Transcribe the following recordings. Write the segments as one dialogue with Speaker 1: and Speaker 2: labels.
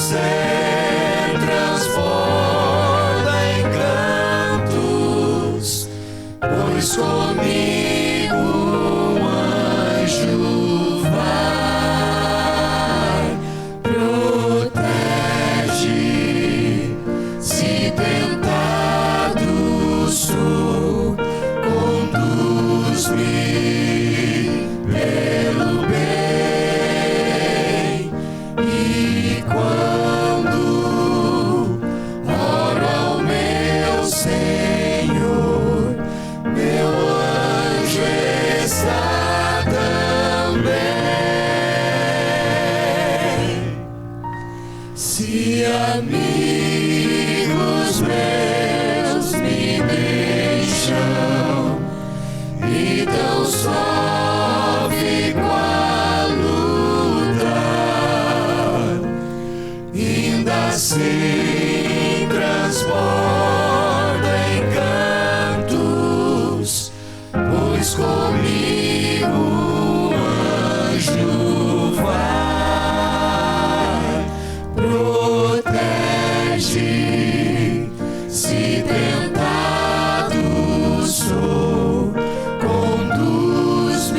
Speaker 1: ser transborda em cantos, pois comigo um anjo vai, protege, se tentado sou, conduz-me pelo bem, e quando oro ao meu Senhor, meu anjo está também. Se amigos meus me deixam e tão só fico a lutar, ainda assim transborda em cantos, pois comigo um anjo vai, protege, se tentado sou, conduz-me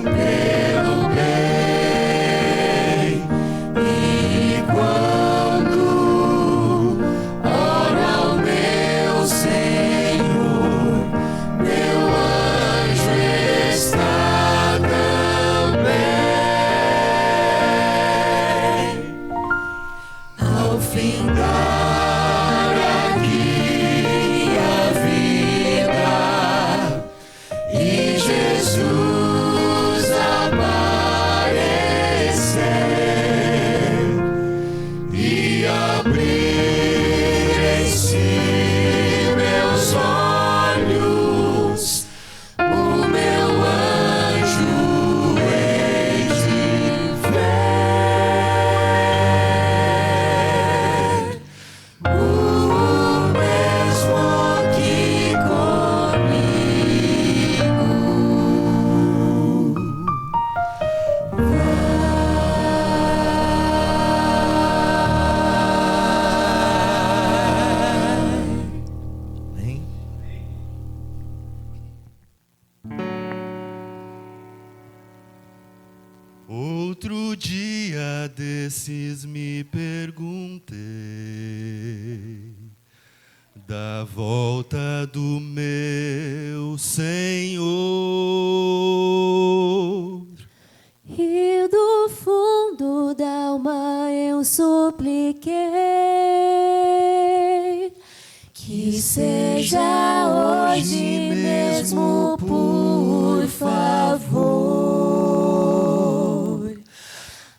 Speaker 1: pelo bem, e quando oro ao meu Senhor, meu anjo está também. Ao findar aqui a vida e Jesus aparecer e abrir em si meus olhos, o meu anjo hei de ver, o mesmo que comigo.
Speaker 2: Outro dia desses me perguntei da volta do meu Senhor.
Speaker 3: E do fundo da alma eu supliquei que seja hoje mesmo, por favor.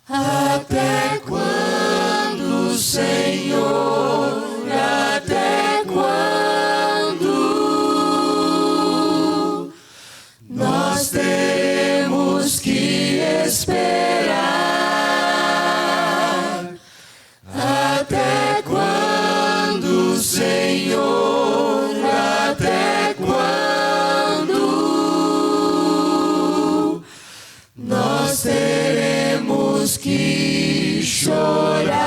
Speaker 1: Até quando, Senhor? Até quando nós teremos que esperar? Até quando, Senhor? Até quando nós teremos que chorar?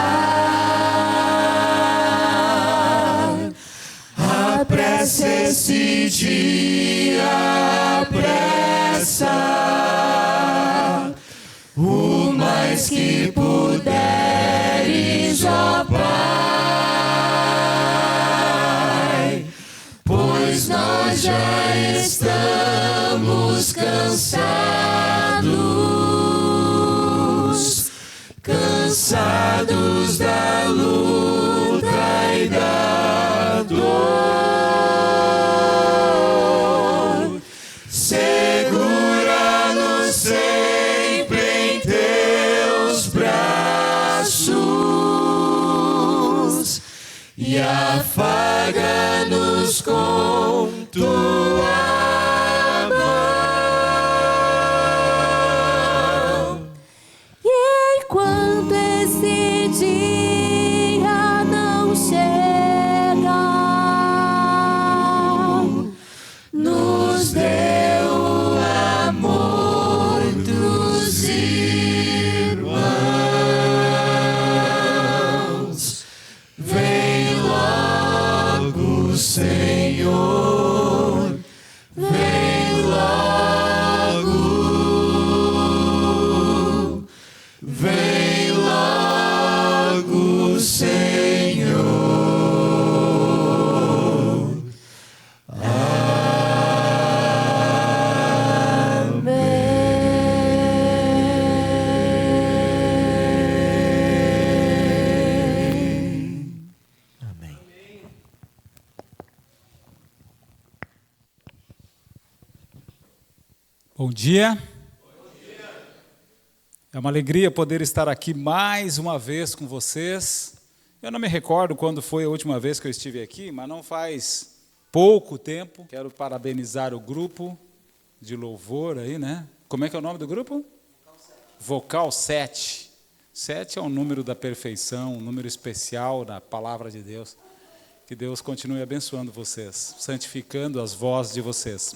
Speaker 1: Apressa esse dia, apressa, o mais que puderes, ó Pai, pois nós já estamos cansados, cansados da luta e da dor. Segura-nos sempre em teus braços e afaga-nos com tua mão.
Speaker 3: E enquanto esse dia não chega, nos dê o amor dos irmãos.
Speaker 4: dia. É uma alegria poder estar aqui mais uma vez com vocês. Eu não me recordo quando foi a última vez que eu estive aqui, mas não faz pouco tempo. Quero parabenizar o grupo de louvor aí, né? Como é que é o nome do grupo? Vocal 7. 7 é o número da perfeição, um número especial da palavra de Deus. Que Deus continue abençoando vocês, santificando as vozes de vocês.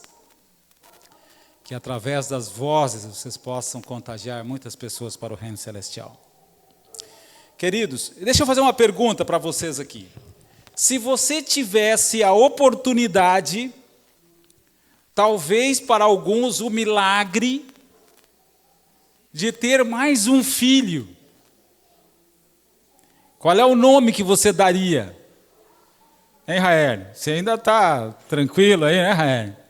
Speaker 4: Que através das vozes vocês possam contagiar muitas pessoas para o reino celestial. Queridos, deixa eu fazer uma pergunta para vocês aqui. Se você tivesse a oportunidade, talvez para alguns o milagre de ter mais um filho, qual é o nome que você daria? Hein, Rael? Você ainda está tranquilo aí, né, Rael?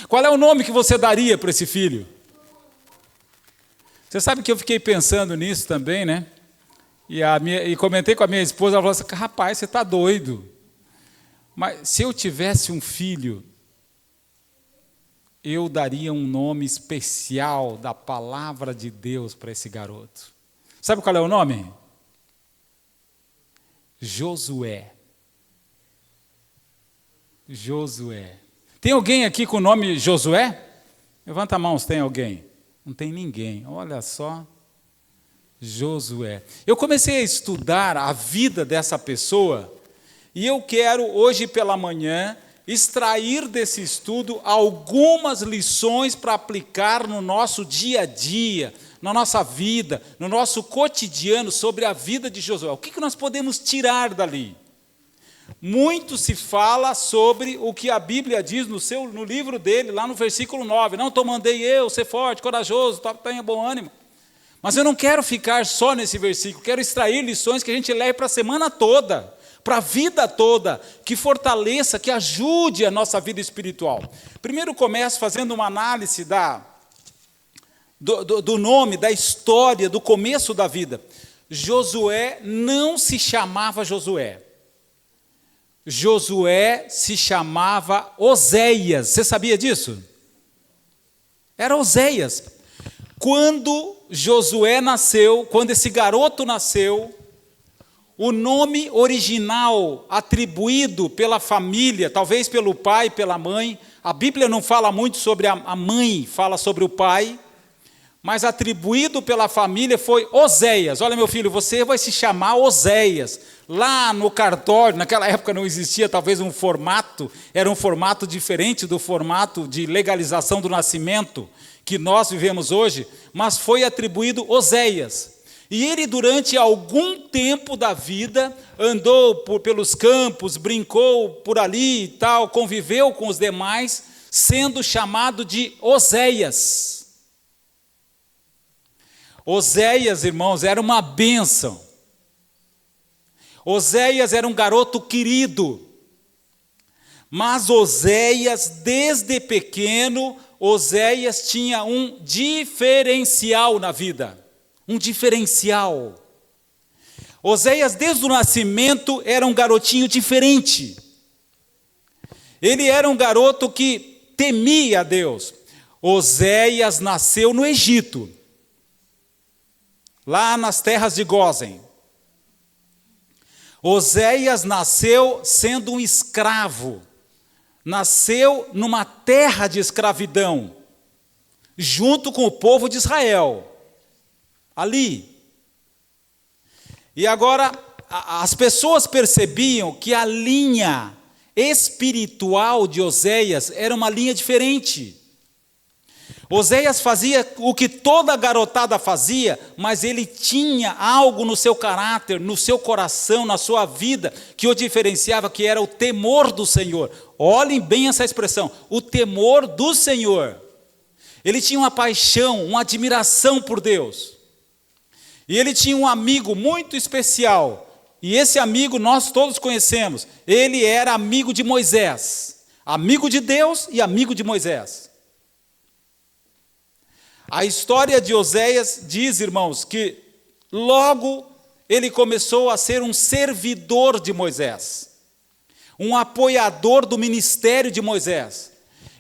Speaker 4: Qual é o nome que você daria para esse filho? Você sabe que eu fiquei pensando nisso também, né? E comentei com a minha esposa, ela falou assim, rapaz, você está doido. Mas se eu tivesse um filho, eu daria um nome especial da palavra de Deus para esse garoto. Sabe qual é o nome? Josué. Josué. Tem alguém aqui com o nome Josué? Levanta a mão se tem alguém. Não tem ninguém. Olha só. Josué. Eu comecei a estudar a vida dessa pessoa e eu quero, hoje pela manhã, extrair desse estudo algumas lições para aplicar no nosso dia a dia, na nossa vida, no nosso cotidiano, sobre a vida de Josué. O que nós podemos tirar dali? Muito se fala sobre o que a Bíblia diz no livro dele, lá no versículo 9. Não, mandei eu ser forte, corajoso, tenha bom ânimo. Mas eu não quero ficar só nesse versículo, quero extrair lições que a gente leve para a semana toda, para a vida toda, que fortaleça, que ajude a nossa vida espiritual. Primeiro começo fazendo uma análise do nome, da história, do começo da vida. Josué não se chamava Josué. Josué se chamava Oséias. Você sabia disso? Era Oséias. Quando Josué nasceu, quando esse garoto nasceu, o nome original atribuído pela família, talvez pelo pai, pela mãe, a Bíblia não fala muito sobre a mãe, fala sobre o pai, mas atribuído pela família foi Oséias. Olha, meu filho, você vai se chamar Oséias. Lá no cartório, naquela época não existia talvez um formato, era um formato diferente do formato de legalização do nascimento que nós vivemos hoje, mas foi atribuído Oséias. E ele, durante algum tempo da vida, andou pelos campos, brincou por ali e tal, conviveu com os demais, sendo chamado de Oséias. Oséias, irmãos, era uma bênção. Oséias era um garoto querido. Mas Oséias, desde pequeno, Oséias tinha um diferencial na vida. Um diferencial. Oséias, desde o nascimento, era um garotinho diferente. Ele era um garoto que temia a Deus. Oséias nasceu no Egito, lá nas terras de Gósen. Oséias nasceu sendo um escravo. Nasceu numa terra de escravidão, junto com o povo de Israel. Ali. E agora, as pessoas percebiam que a linha espiritual de Oséias era uma linha diferente. Oséias fazia o que toda garotada fazia, mas ele tinha algo no seu caráter, no seu coração, na sua vida, que o diferenciava, que era o temor do Senhor. Olhem bem essa expressão, o temor do Senhor. Ele tinha uma paixão, uma admiração por Deus. E ele tinha um amigo muito especial, e esse amigo nós todos conhecemos. Ele era amigo de Moisés, amigo de Deus e amigo de Moisés. A história de Oséias diz, irmãos, que logo ele começou a ser um servidor de Moisés, um apoiador do ministério de Moisés.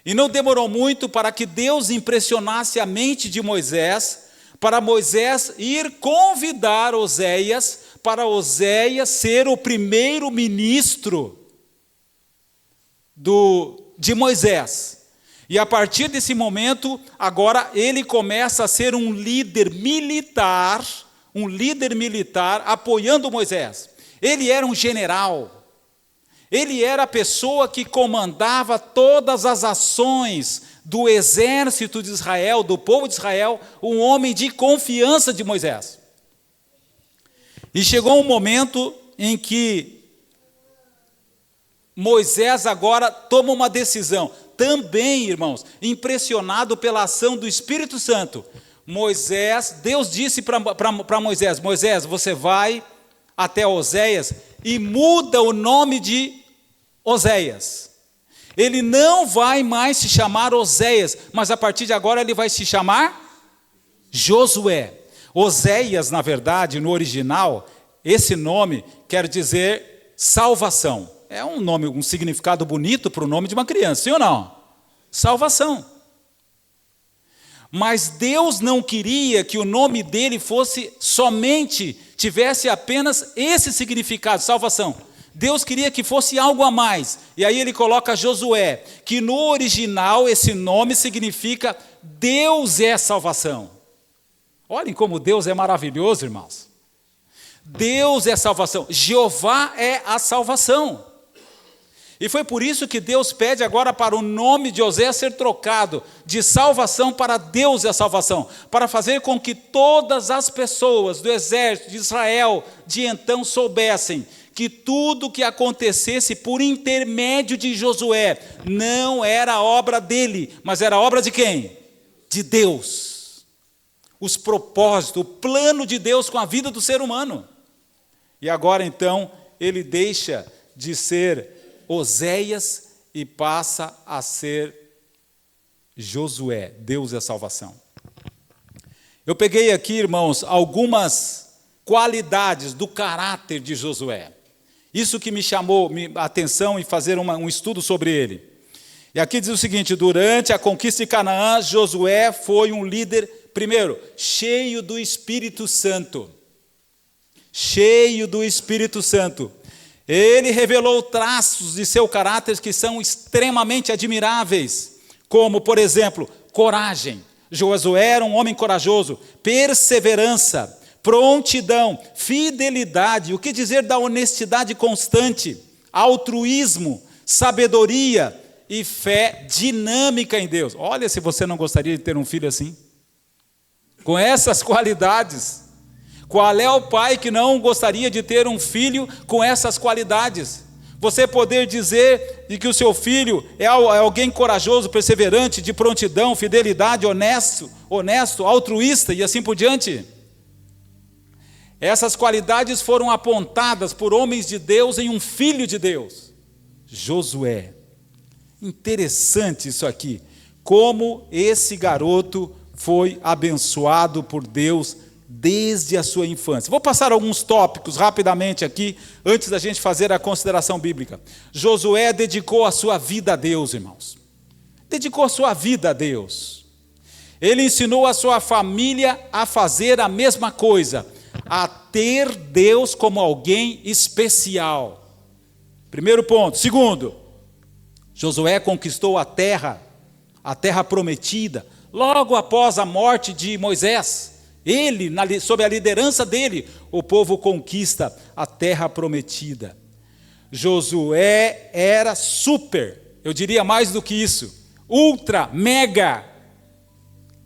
Speaker 4: E não demorou muito para que Deus impressionasse a mente de Moisés, para Moisés ir convidar Oséias, para Oséias ser o primeiro ministro de Moisés. E a partir desse momento, agora ele começa a ser um líder militar apoiando Moisés. Ele era um general. Ele era a pessoa que comandava todas as ações do exército de Israel, do povo de Israel, um homem de confiança de Moisés. E chegou um momento em que Moisés agora toma uma decisão, também, irmãos, impressionado pela ação do Espírito Santo. Deus disse para Moisés: Moisés, você vai até Oséias e muda o nome de Oséias. Ele não vai mais se chamar Oséias, mas a partir de agora ele vai se chamar Josué. Oséias, na verdade, no original, esse nome quer dizer salvação. É um nome, um significado bonito para o nome de uma criança, sim ou não? Salvação. Mas Deus não queria que o nome dele tivesse apenas esse significado, salvação. Deus queria que fosse algo a mais. E aí ele coloca Josué, que no original esse nome significa Deus é salvação. Olhem como Deus é maravilhoso, irmãos. Deus é salvação. Jeová é a salvação. E foi por isso que Deus pede agora para o nome de Oséias ser trocado de salvação para Deus é a salvação, para fazer com que todas as pessoas do exército de Israel de então soubessem que tudo o que acontecesse por intermédio de Josué não era obra dele, mas era obra de quem? De Deus. Os propósitos, o plano de Deus com a vida do ser humano. E agora então ele deixa de ser Oséias e passa a ser Josué, Deus é a salvação. Eu peguei aqui, irmãos, algumas qualidades do caráter de Josué. Isso que me chamou a atenção em fazer um estudo sobre ele. E aqui diz o seguinte: durante a conquista de Canaã, Josué foi um líder, primeiro, cheio do Espírito Santo. Cheio do Espírito Santo. Ele revelou traços de seu caráter que são extremamente admiráveis, como, por exemplo, coragem. Josué era um homem corajoso, perseverança, prontidão, fidelidade, o que dizer da honestidade constante, altruísmo, sabedoria e fé dinâmica em Deus. Olha, se você não gostaria de ter um filho assim, com essas qualidades. Qual é o pai que não gostaria de ter um filho com essas qualidades? Você poder dizer que o seu filho é alguém corajoso, perseverante, de prontidão, fidelidade, honesto, altruísta e assim por diante. Essas qualidades foram apontadas por homens de Deus em um filho de Deus, Josué. Interessante isso aqui, como esse garoto foi abençoado por Deus desde a sua infância. Vou passar alguns tópicos rapidamente aqui, antes da gente fazer a consideração bíblica. Josué dedicou a sua vida a Deus, irmãos. Dedicou a sua vida a Deus. Ele ensinou a sua família a fazer a mesma coisa, a ter Deus como alguém especial. Primeiro ponto. Segundo, Josué conquistou a terra prometida, logo após a morte de Moisés. Ele, sob a liderança dele, o povo conquista a terra prometida. Josué era super, eu diria mais do que isso, ultra, mega,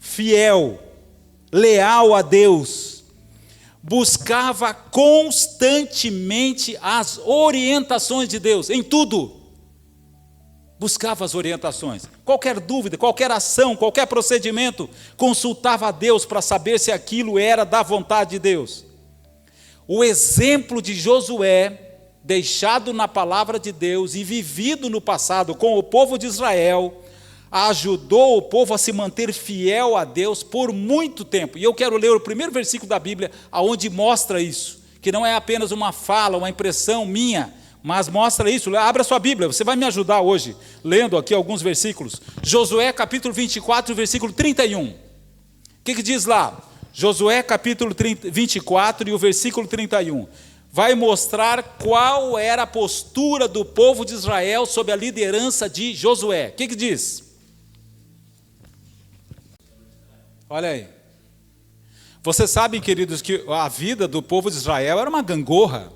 Speaker 4: fiel, leal a Deus. Buscava constantemente as orientações de Deus, em tudo. Buscava as orientações, qualquer dúvida, qualquer ação, qualquer procedimento, consultava a Deus para saber se aquilo era da vontade de Deus. O exemplo de Josué, deixado na palavra de Deus e vivido no passado com o povo de Israel, ajudou o povo a se manter fiel a Deus por muito tempo. E eu quero ler o primeiro versículo da Bíblia, onde mostra isso, que não é apenas uma fala, uma impressão minha, Mas mostra isso, abra sua Bíblia, você vai me ajudar hoje, lendo aqui alguns versículos. Josué capítulo 24, versículo 31. O que diz lá? Josué capítulo 24 e o versículo 31. Vai mostrar qual era a postura do povo de Israel sob a liderança de Josué. O que diz? Olha aí. Vocês sabem, queridos, que a vida do povo de Israel era uma gangorra.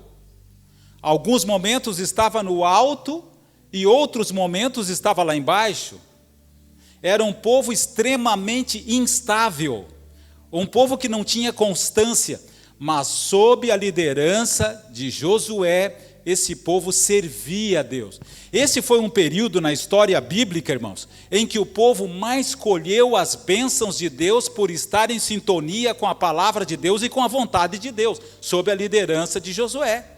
Speaker 4: Alguns momentos estava no alto e outros momentos estava lá embaixo. Era um povo extremamente instável, um povo que não tinha constância, mas sob a liderança de Josué, esse povo servia a Deus. Esse foi um período na história bíblica, irmãos, em que o povo mais colheu as bênçãos de Deus por estar em sintonia com a palavra de Deus e com a vontade de Deus, sob a liderança de Josué.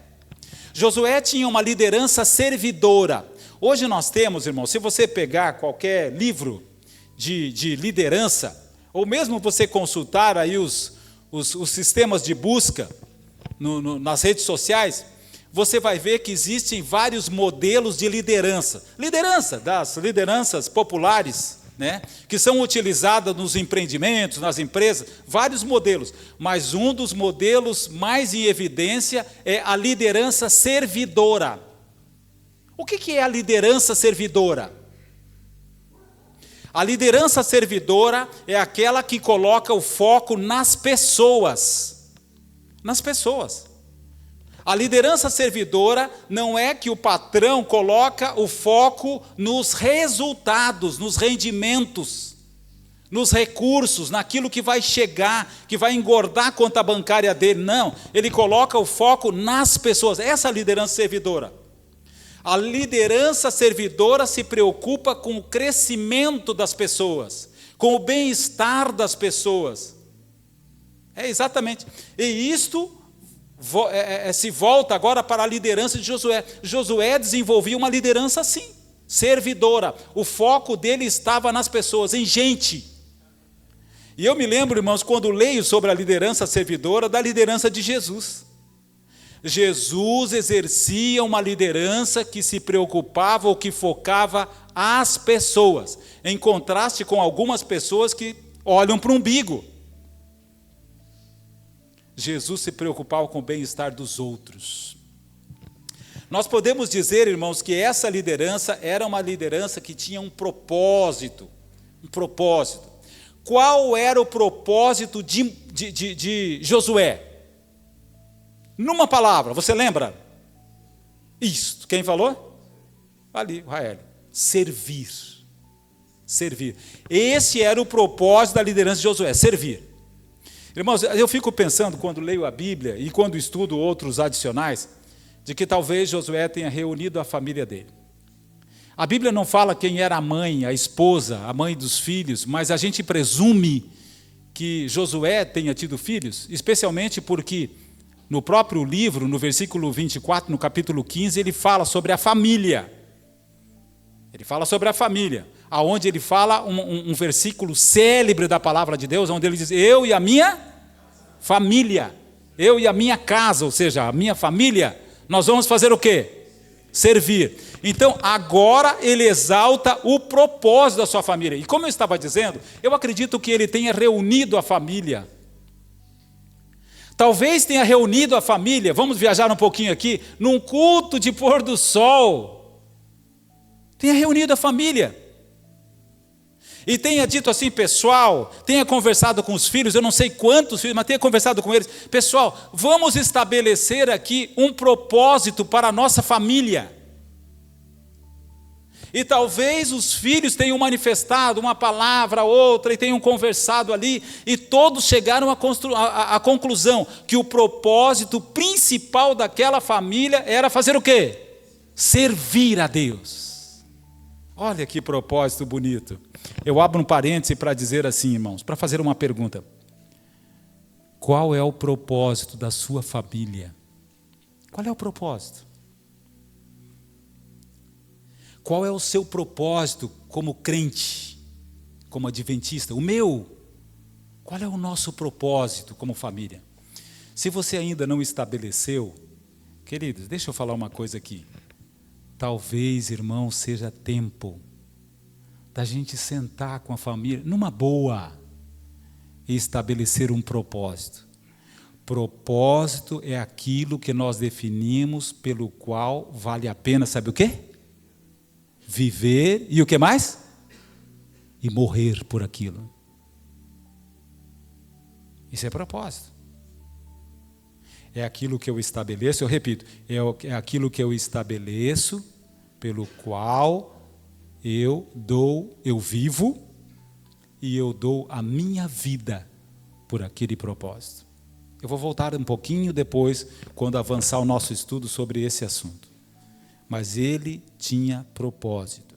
Speaker 4: Josué tinha uma liderança servidora. Hoje nós temos, irmãos, se você pegar qualquer livro de liderança, ou mesmo você consultar aí os sistemas de busca nas redes sociais, você vai ver que existem vários modelos de liderança. Liderança, das lideranças populares, né, que são utilizadas nos empreendimentos, nas empresas, vários modelos. Mas um dos modelos mais em evidência é a liderança servidora. O que é a liderança servidora? A liderança servidora é aquela que coloca o foco nas pessoas. Nas pessoas. A liderança servidora não é que o patrão coloca o foco nos resultados, nos rendimentos, nos recursos, naquilo que vai chegar, que vai engordar a conta bancária dele. Não, ele coloca o foco nas pessoas. Essa é a liderança servidora. A liderança servidora se preocupa com o crescimento das pessoas, com o bem-estar das pessoas. É exatamente. E isto se volta agora para a liderança de Josué. Josué desenvolvia uma liderança assim, servidora. O foco dele estava nas pessoas, em gente. E eu me lembro, irmãos, quando leio sobre a liderança servidora, da liderança de Jesus. Jesus exercia uma liderança que se preocupava ou que focava as pessoas, em contraste com algumas pessoas que olham para o umbigo. Jesus se preocupava com o bem-estar dos outros. Nós podemos dizer, irmãos, que essa liderança era uma liderança que tinha um propósito. Um propósito. Qual era o propósito de Josué? Numa palavra, você lembra? Isto. Quem falou? Ali, o Rael. Servir. Servir. Esse era o propósito da liderança de Josué, servir. Irmãos, eu fico pensando, quando leio a Bíblia e quando estudo outros adicionais, de que talvez Josué tenha reunido a família dele. A Bíblia não fala quem era a mãe, a esposa, a mãe dos filhos, mas a gente presume que Josué tenha tido filhos, especialmente porque no próprio livro, no versículo 24, no capítulo 15, ele fala sobre a família. Ele fala sobre a família, aonde ele fala um versículo célebre da palavra de Deus, onde ele diz, eu e a minha família, eu e a minha casa, ou seja, a minha família, nós vamos fazer o quê? Servir. Então, agora ele exalta o propósito da sua família. E como eu estava dizendo, eu acredito que ele tenha reunido a família. Talvez tenha reunido a família, vamos viajar um pouquinho aqui, num culto de pôr do sol. Tenha reunido a família. E tenha dito assim, pessoal, tenha conversado com os filhos, eu não sei quantos filhos, mas tenha conversado com eles. Pessoal, vamos estabelecer aqui um propósito para a nossa família. E talvez os filhos tenham manifestado uma palavra, outra, e tenham conversado ali, e todos chegaram à conclusão que o propósito principal daquela família era fazer o quê? Servir a Deus. Olha que propósito bonito. Eu abro um parêntese para dizer assim, irmãos, para fazer uma pergunta. Qual é o propósito da sua família? Qual é o propósito? Qual é o seu propósito como crente, como adventista? O meu? Qual é o nosso propósito como família? Se você ainda não estabeleceu, queridos, deixa eu falar uma coisa aqui. talvez, irmão, seja tempo da gente sentar com a família, numa boa, e estabelecer um propósito. Propósito é aquilo que nós definimos pelo qual vale a pena, sabe o quê? Viver e o que mais? E morrer por aquilo. Isso é propósito. É aquilo que eu estabeleço, eu repito, é aquilo que eu estabeleço pelo qual eu vivo e eu dou a minha vida por aquele propósito. Eu vou voltar um pouquinho depois, quando avançar o nosso estudo sobre esse assunto. Mas ele tinha propósito.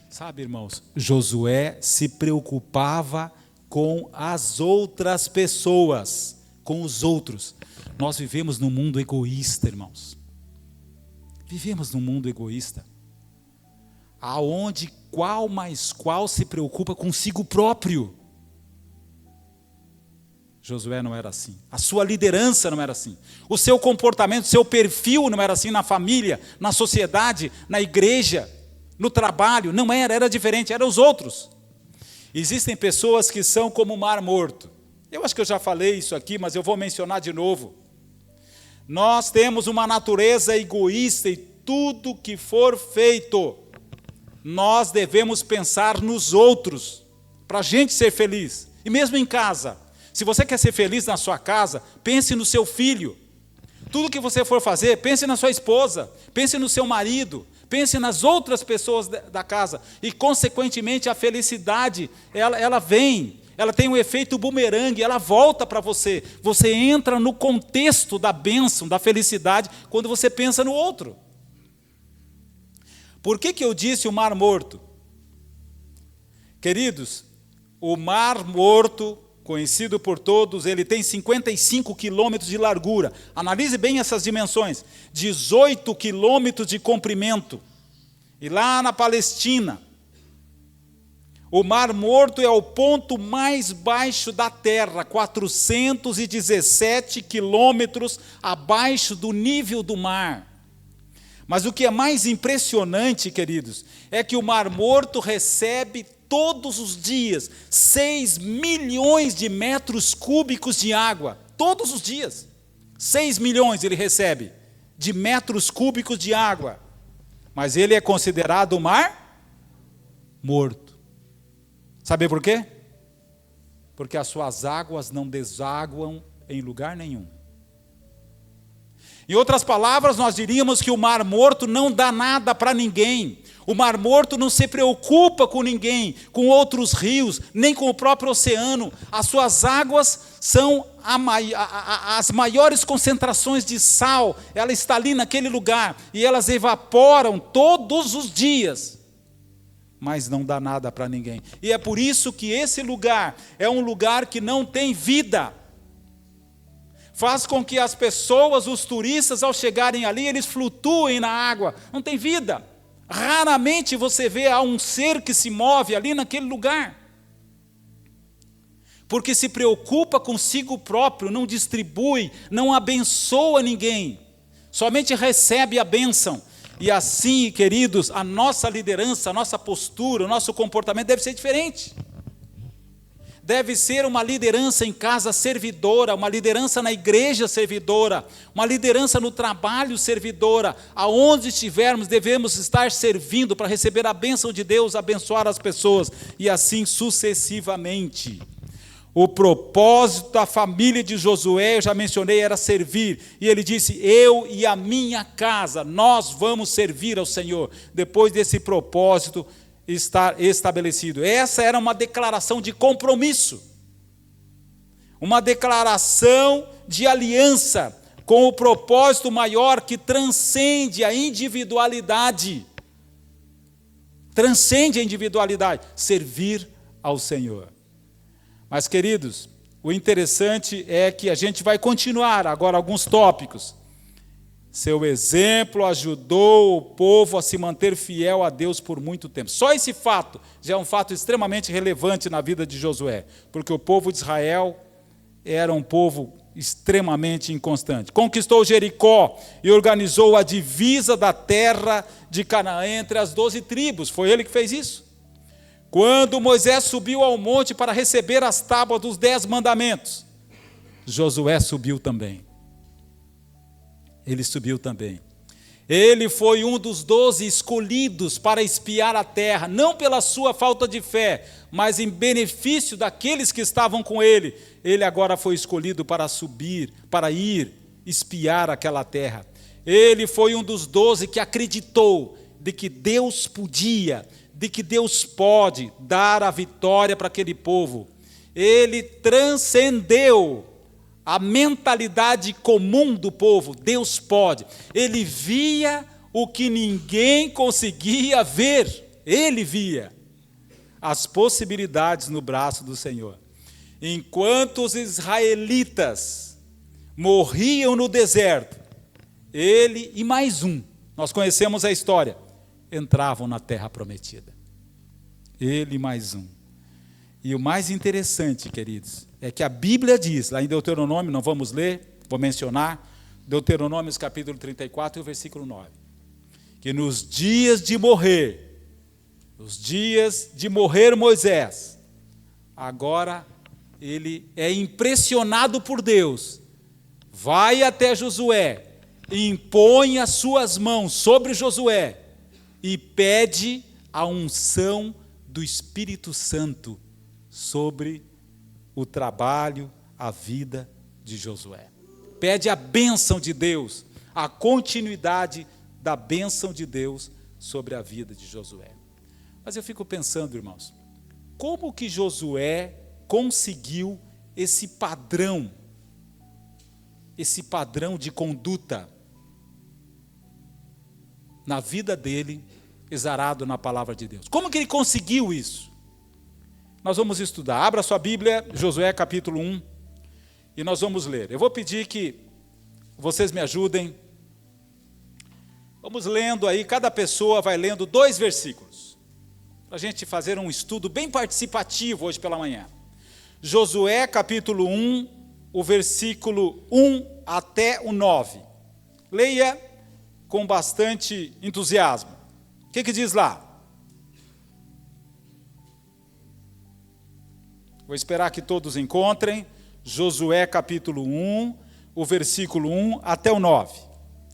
Speaker 4: Sabe, irmãos, Josué se preocupava com as outras pessoas, com os outros. Nós vivemos num mundo egoísta, irmãos. Vivemos num mundo egoísta, aonde qual mais qual se preocupa consigo próprio. Josué não era assim. A sua liderança não era assim. O seu comportamento, o seu perfil não era assim na família, na sociedade, na igreja, no trabalho. Não era, era diferente, eram os outros. Existem pessoas que são como o mar morto. Eu acho que eu já falei isso aqui, mas eu vou mencionar de novo. Nós temos uma natureza egoísta e tudo que for feito, nós devemos pensar nos outros, para a gente ser feliz. E mesmo em casa, se você quer ser feliz na sua casa, pense no seu filho. Tudo que você for fazer, pense na sua esposa, pense no seu marido, pense nas outras pessoas da casa. E, consequentemente, a felicidade, ela vem, ela tem um efeito bumerangue, ela volta para você. Você entra no contexto da bênção, da felicidade, quando você pensa no outro. Por que eu disse o mar morto? Queridos, o mar morto, conhecido por todos, ele tem 55 quilômetros de largura. Analise bem essas dimensões. 18 quilômetros de comprimento. E lá na Palestina, o Mar Morto é o ponto mais baixo da terra, 417 quilômetros abaixo do nível do mar. Mas o que é mais impressionante, queridos, é que o Mar Morto recebe todos os dias 6 milhões de metros cúbicos de água. Todos os dias. 6 milhões ele recebe de metros cúbicos de água. Mas ele é considerado o Mar Morto. Sabe por quê? Porque as suas águas não desaguam em lugar nenhum. Em outras palavras, nós diríamos que o Mar Morto não dá nada para ninguém. O Mar Morto não se preocupa com ninguém, com outros rios, nem com o próprio oceano. As suas águas são as maiores concentrações de sal. Ela está ali naquele lugar e elas evaporam todos os dias. Mas não dá nada para ninguém. E é por isso que esse lugar é um lugar que não tem vida. Faz com que as pessoas, os turistas, ao chegarem ali, eles flutuem na água. Não tem vida. Raramente você vê um ser que se move ali naquele lugar. Porque se preocupa consigo próprio, não distribui, não abençoa ninguém. Somente recebe a bênção. E assim, queridos, a nossa liderança, a nossa postura, o nosso comportamento deve ser diferente. Deve ser uma liderança em casa servidora, uma liderança na igreja servidora, uma liderança no trabalho servidora. Aonde estivermos, devemos estar servindo para receber a bênção de Deus, abençoar as pessoas e assim sucessivamente. O propósito da família de Josué, eu já mencionei, era servir. E ele disse, eu e a minha casa, nós vamos servir ao Senhor. Depois desse propósito estar estabelecido. Essa era uma declaração de compromisso. Uma declaração de aliança com o propósito maior que transcende a individualidade. Transcende a individualidade. Servir ao Senhor. Mas, queridos, o interessante é que a gente vai continuar agora alguns tópicos. Seu exemplo ajudou o povo a se manter fiel a Deus por muito tempo. Só esse fato já é um fato extremamente relevante na vida de Josué, porque o povo de Israel era um povo extremamente inconstante. Conquistou Jericó e organizou a divisa da terra de Canaã entre as 12 tribos. Foi ele que fez isso. Quando Moisés subiu ao monte para receber as tábuas dos 10 mandamentos, Josué subiu também. Ele subiu também. Ele foi um dos 12 escolhidos para espiar a terra, não pela sua falta de fé, mas em benefício daqueles que estavam com ele. Ele agora foi escolhido para subir, para ir espiar aquela terra. Ele foi um dos 12 que acreditou de que Deus podia, de que Deus pode dar a vitória para aquele povo. Ele transcendeu a mentalidade comum do povo. Deus pode. Ele via o que ninguém conseguia ver. Ele via as possibilidades no braço do Senhor. Enquanto os israelitas morriam no deserto, ele e mais um, nós conhecemos a história, entravam na terra prometida. Ele e mais um. E o mais interessante, queridos, é que a Bíblia diz, lá em Deuteronômio, não vamos ler, vou mencionar, Deuteronômio capítulo 34 e o versículo 9, que nos dias de morrer Moisés, agora ele é impressionado por Deus, vai até Josué, impõe as suas mãos sobre Josué e pede a unção do Espírito Santo sobre o trabalho, a vida de Josué. Pede a bênção de Deus, a continuidade da bênção de Deus sobre a vida de Josué. Mas eu fico pensando, irmãos, como que Josué conseguiu esse padrão de conduta na vida dele, exarado na palavra de Deus? Como que ele conseguiu isso? Nós vamos estudar. Abra sua Bíblia, Josué capítulo 1, e nós vamos ler. Eu vou pedir que vocês me ajudem. Vamos lendo aí, cada pessoa vai lendo 2 versículos, para a gente fazer um estudo bem participativo hoje pela manhã. Josué capítulo 1, o versículo 1 até o 9. Leia com bastante entusiasmo. O que diz lá? Vou esperar que todos encontrem. Josué capítulo 1, o versículo 1 até o 9.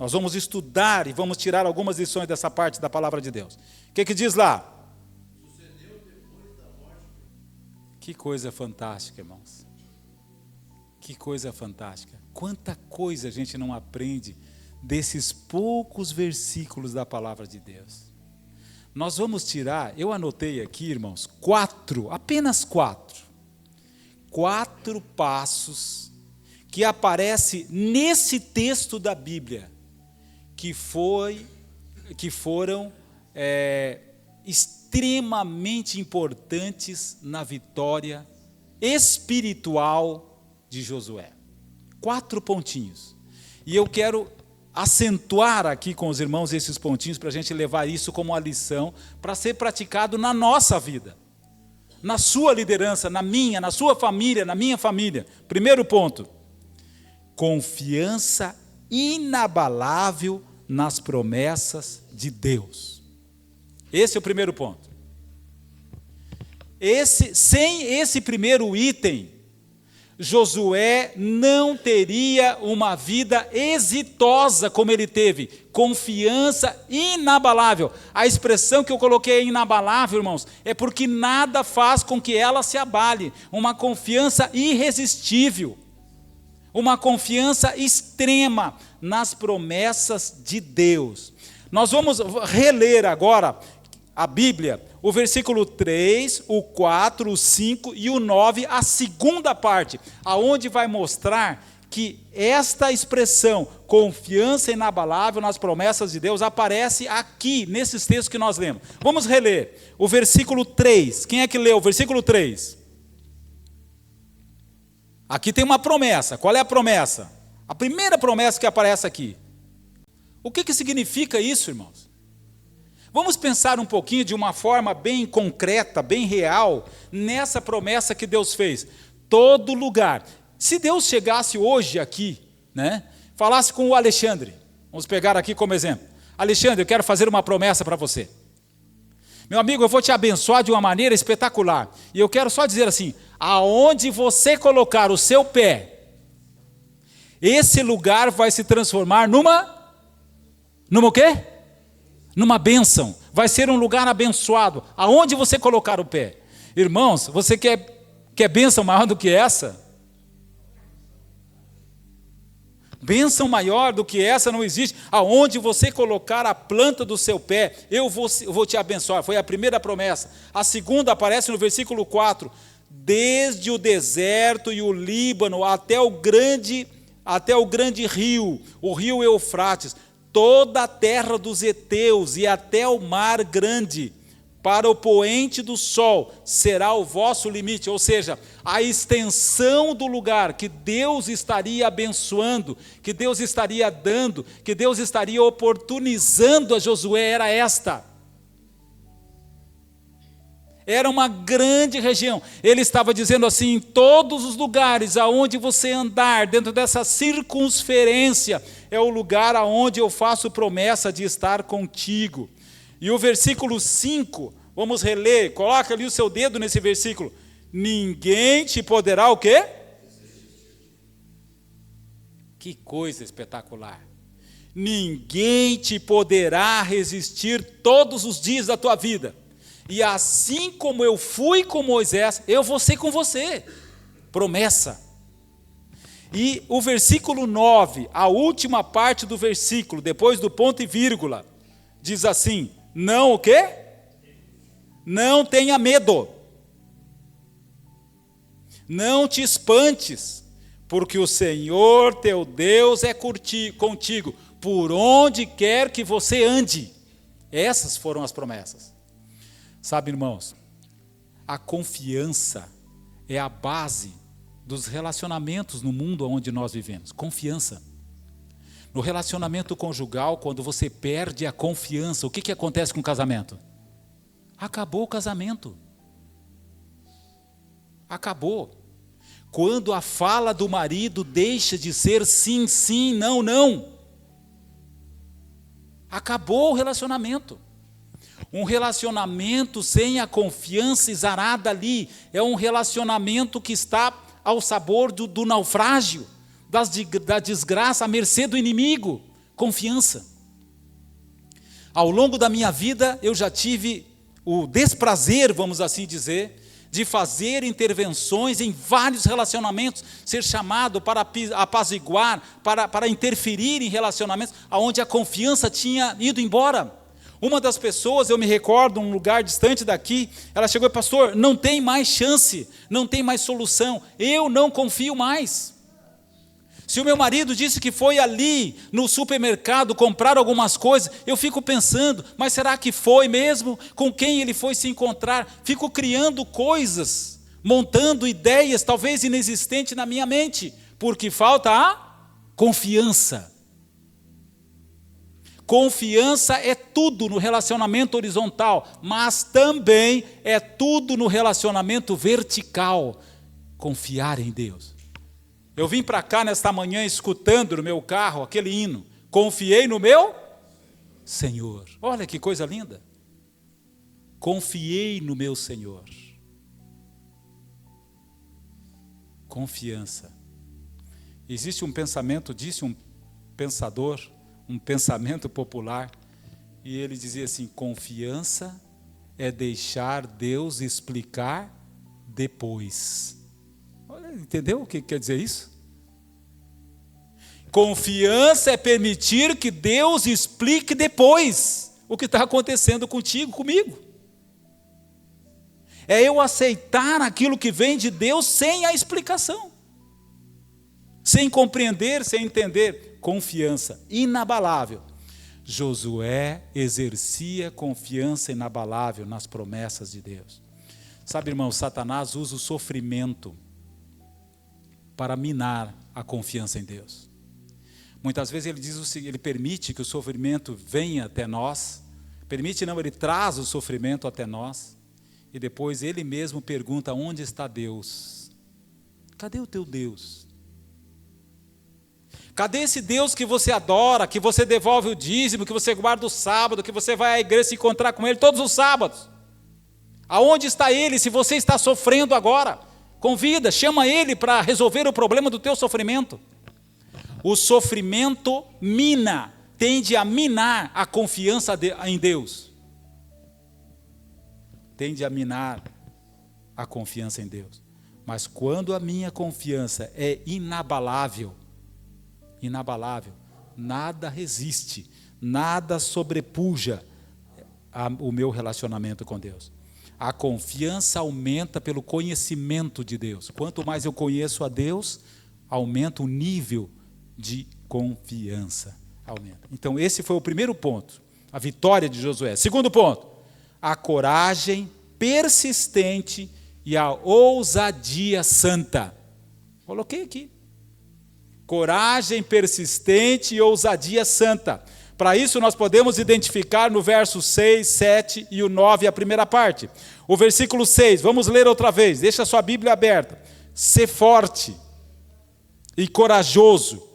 Speaker 4: Nós vamos estudar e vamos tirar algumas lições dessa parte da palavra de Deus. O que diz lá? Sucedeu depois da morte. Que coisa fantástica, irmãos. Que coisa fantástica. Quanta coisa a gente não aprende desses poucos versículos da palavra de Deus. Nós vamos tirar, eu anotei aqui, irmãos, apenas 4 passos que aparecem nesse texto da Bíblia, que foram extremamente importantes na vitória espiritual de Josué. 4 pontinhos. E eu quero acentuar aqui com os irmãos esses pontinhos para a gente levar isso como uma lição para ser praticado na nossa vida, na sua liderança, na minha, na sua família, na minha família. Primeiro ponto: confiança inabalável nas promessas de Deus. Esse é o primeiro ponto. Sem esse primeiro item, Josué não teria uma vida exitosa como ele teve. Confiança inabalável. A expressão que eu coloquei é inabalável, irmãos, é porque nada faz com que ela se abale. Uma confiança irresistível. Uma confiança extrema nas promessas de Deus. Nós vamos reler agora a Bíblia, o versículo 3, o 4, o 5 e o 9, a segunda parte, aonde vai mostrar que esta expressão, confiança inabalável nas promessas de Deus, aparece aqui, nesses textos que nós lemos. Vamos reler o versículo 3. Quem é que leu o versículo 3? Aqui tem uma promessa. Qual é a promessa? A primeira promessa que aparece aqui. O que significa isso, irmãos? Vamos pensar um pouquinho de uma forma bem concreta, bem real, nessa promessa que Deus fez. Todo lugar, Se Deus chegasse hoje aqui, né, falasse com o Alexandre, vamos pegar aqui como exemplo. Alexandre, eu quero fazer uma promessa para você. Meu amigo, eu vou te abençoar de uma maneira espetacular. E eu quero só dizer assim, aonde você colocar o seu pé, esse lugar vai se transformar numa o quê? Numa bênção. Vai ser um lugar abençoado. Aonde você colocar o pé. Irmãos, você quer bênção maior do que essa? Bênção maior do que essa não existe. Aonde você colocar a planta do seu pé, eu vou te abençoar. Foi a primeira promessa. A segunda aparece no versículo 4. Desde o deserto e o Líbano até o grande rio, o rio Eufrates, toda a terra dos heteus e até o mar grande, para o poente do sol, será o vosso limite. Ou seja, a extensão do lugar que Deus estaria abençoando, que Deus estaria dando, que Deus estaria oportunizando a Josué era esta. Era uma grande região. Ele estava dizendo assim, em todos os lugares aonde você andar, dentro dessa circunferência, é o lugar aonde eu faço promessa de estar contigo. E o versículo 5, vamos reler, coloca ali o seu dedo nesse versículo. Ninguém te poderá o quê? Que coisa espetacular. Ninguém te poderá resistir todos os dias da tua vida. E assim como eu fui com Moisés, eu vou ser com você. Promessa. E o versículo 9, a última parte do versículo, depois do ponto e vírgula, diz assim, não o quê? Não tenha medo. Não te espantes, porque o Senhor teu Deus é contigo, por onde quer que você ande. Essas foram as promessas. Sabe, irmãos, a confiança é a base dos relacionamentos no mundo onde nós vivemos. Confiança. No relacionamento conjugal, quando você perde a confiança, o que acontece com o casamento? Acabou o casamento. Acabou. Quando a fala do marido deixa de ser sim, sim, não, não. Acabou o relacionamento. Um relacionamento sem a confiança exarada ali é um relacionamento que está ao sabor do naufrágio, da desgraça, à mercê do inimigo. Confiança. Ao longo da minha vida, eu já tive o desprazer, vamos assim dizer, de fazer intervenções em vários relacionamentos, ser chamado para apaziguar, para interferir em relacionamentos onde a confiança tinha ido embora. Uma das pessoas, eu me recordo, um lugar distante daqui, ela chegou e pastor, não tem mais chance, não tem mais solução, eu não confio mais. Se o meu marido disse que foi ali no supermercado comprar algumas coisas, eu fico pensando, mas será que foi mesmo? Com quem ele foi se encontrar? Fico criando coisas, montando ideias talvez inexistentes na minha mente, porque falta a confiança. Confiança é tudo no relacionamento horizontal, mas também é tudo no relacionamento vertical. Confiar em Deus. Eu vim para cá nesta manhã escutando no meu carro aquele hino. Confiei no meu Senhor. Olha que coisa linda. Confiei no meu Senhor. Confiança. Existe um pensamento, disse um pensador, um pensamento popular, e ele dizia assim, confiança é deixar Deus explicar depois. Olha, entendeu o que quer dizer isso? Confiança é permitir que Deus explique depois o que está acontecendo contigo, comigo. É eu aceitar aquilo que vem de Deus sem a explicação, sem compreender, sem entender. Confiança inabalável. Josué exercia confiança inabalável nas promessas de Deus. Sabe, irmão, Satanás usa o sofrimento para minar a confiança em Deus. Muitas vezes ele diz o seguinte, ele permite que o sofrimento venha até nós, ele traz o sofrimento até nós, e depois ele mesmo pergunta, onde está Deus? Cadê o teu Deus? Cadê esse Deus que você adora, que você devolve o dízimo, que você guarda o sábado, que você vai à igreja se encontrar com Ele todos os sábados? Aonde está Ele se você está sofrendo agora? Convida, chama Ele para resolver o problema do teu sofrimento. O sofrimento tende a minar a confiança em Deus. Tende a minar a confiança em Deus. Mas quando a minha confiança é inabalável, nada resiste, nada sobrepuja o meu relacionamento com Deus. A confiança aumenta pelo conhecimento de Deus. Quanto mais eu conheço a Deus, aumenta o nível de confiança. Então esse foi o primeiro ponto, a vitória de Josué. Segundo ponto, a coragem persistente e a ousadia santa. Coloquei aqui. Coragem persistente e ousadia santa. Para isso nós podemos identificar no verso 6, 7 e o 9, a primeira parte. O versículo 6, vamos ler outra vez, deixa a sua Bíblia aberta. Sê forte e corajoso,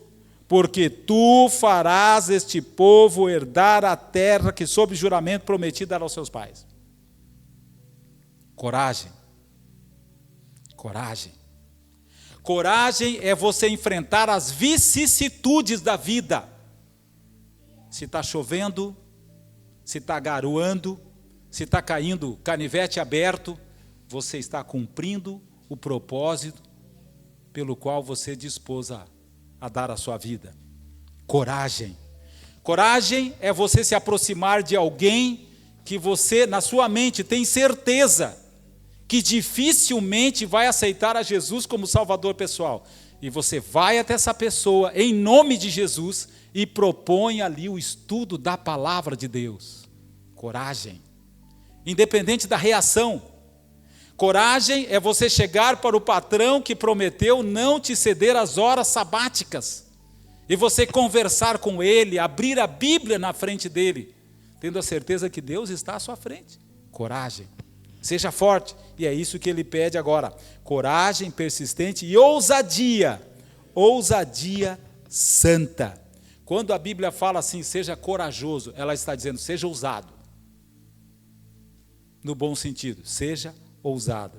Speaker 4: porque tu farás este povo herdar a terra que sob juramento prometido dar aos seus pais. Coragem. Coragem. Coragem é você enfrentar as vicissitudes da vida. Se está chovendo, se está garoando, se está caindo canivete aberto, você está cumprindo o propósito pelo qual você dispôs a dar a sua vida. Coragem. Coragem é você se aproximar de alguém que você, na sua mente, tem certeza que dificilmente vai aceitar a Jesus como Salvador pessoal. E você vai até essa pessoa, em nome de Jesus, e propõe ali o estudo da palavra de Deus. Coragem. Independente da reação. Coragem é você chegar para o patrão que prometeu não te ceder as horas sabáticas. E você conversar com ele, abrir a Bíblia na frente dele, tendo a certeza que Deus está à sua frente. Coragem. Seja forte. E é isso que ele pede agora. Coragem persistente e ousadia. Ousadia santa. Quando a Bíblia fala assim, seja corajoso, ela está dizendo, seja ousado. No bom sentido, seja ousado.